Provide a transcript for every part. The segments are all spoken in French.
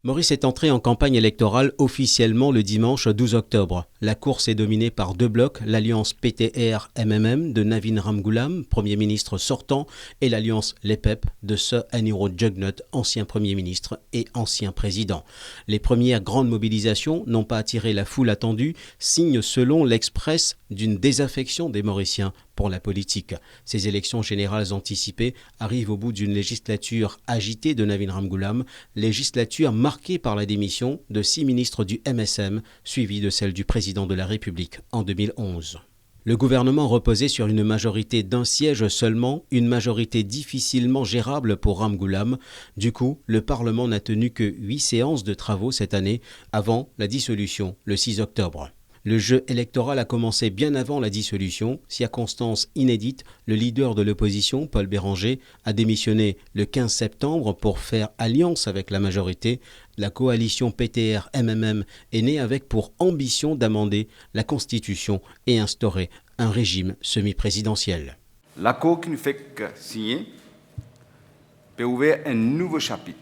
Maurice est entré en campagne électorale officiellement le dimanche 12 octobre. La course est dominée par deux blocs, l'alliance PTR-MMM de Navin Ramgoolam, Premier ministre sortant, et l'alliance LEPEP de Sir Aniro Jugnut, ancien Premier ministre et ancien président. Les premières grandes mobilisations n'ont pas attiré la foule attendue, signe selon l'Express d'une désaffection des Mauriciens pour la politique. Ces élections générales anticipées arrivent au bout d'une législature agitée de Navin Ramgoolam, législature marquée par la démission de 6 ministres du MSM, suivie de celle du président de la République en 2011. Le gouvernement reposait sur une majorité d'un siège seulement, une majorité difficilement gérable pour Ramgoolam. Du coup, le Parlement n'a tenu que 8 séances de travaux cette année, avant la dissolution le 6 octobre. Le jeu électoral a commencé bien avant la dissolution. Circonstance inédite, le leader de l'opposition, Paul Béranger, a démissionné le 15 septembre pour faire alliance avec la majorité. La coalition PTR-MMM est née avec pour ambition d'amender la Constitution et instaurer un régime semi-présidentiel. L'accord qui nous fait signer peut ouvrir un nouveau chapitre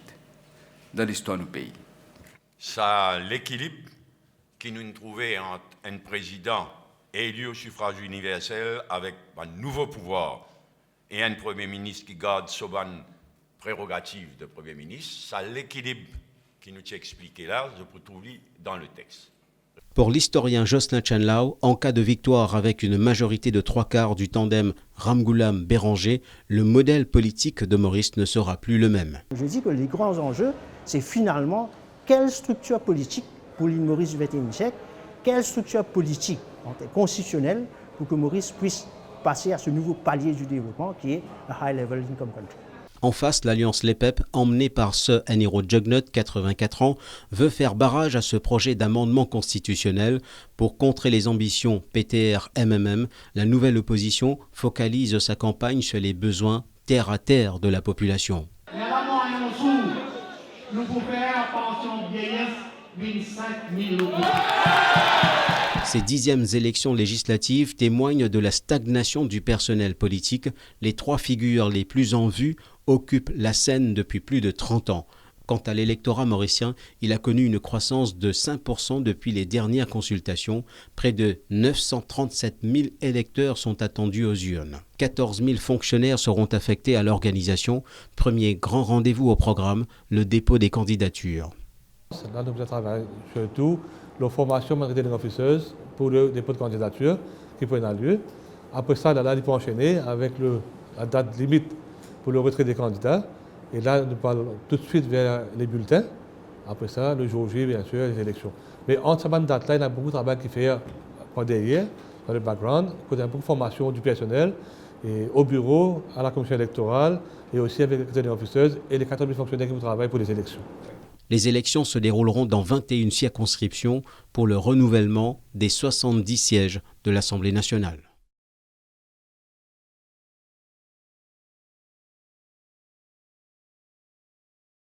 dans l'histoire du pays. Ça, l'équilibre qui nous trouvait entre un président élu au suffrage universel avec un nouveau pouvoir et un Premier ministre qui garde son prérogative de Premier ministre, ça l'équilibre qui nous est expliqué là, je peux trouver dans le texte. Pour l'historien Jocelyn Chenlao, en cas de victoire avec une majorité de 3/4 du tandem Ramgoolam-Béranger, le modèle politique de Maurice ne sera plus le même. Je dis que les grands enjeux, c'est finalement quelle structure politique pour l'île Maurice du XXIe siècle, quelle structure politique constitutionnelle pour que Maurice puisse passer à ce nouveau palier du développement qui est la High Level Income Country. En face, l'alliance LEPEP, emmenée par Sir Aniro Jugnut, 84 ans, veut faire barrage à ce projet d'amendement constitutionnel pour contrer les ambitions PTR-MMM. La nouvelle opposition focalise sa campagne sur les besoins terre à terre de la population. Ces 10e élections législatives témoignent de la stagnation du personnel politique. Les 3 figures les plus en vue occupent la scène depuis plus de 30 ans. Quant à l'électorat mauricien, il a connu une croissance de 5% depuis les dernières consultations. Près de 937 000 électeurs sont attendus aux urnes. 14 000 fonctionnaires seront affectés à l'organisation. Premier grand rendez-vous au programme, le dépôt des candidatures. Là, nous travaillons surtout la formation des officeuses pour le dépôt de candidature qui prend lieu. Après ça, là, il peut enchaîner avec la date limite pour le retrait des candidats. Et là, nous parlons tout de suite vers les bulletins. Après ça, le jour J, bien sûr, les élections. Mais entre ces dates-là, il y a beaucoup de travail qui fait derrière, dans le background. Il y a beaucoup de formation du personnel et au bureau, à la commission électorale et aussi avec les officeuses et les 14 000 fonctionnaires qui travaillent pour les élections. Les élections se dérouleront dans 21 circonscriptions pour le renouvellement des 70 sièges de l'Assemblée nationale.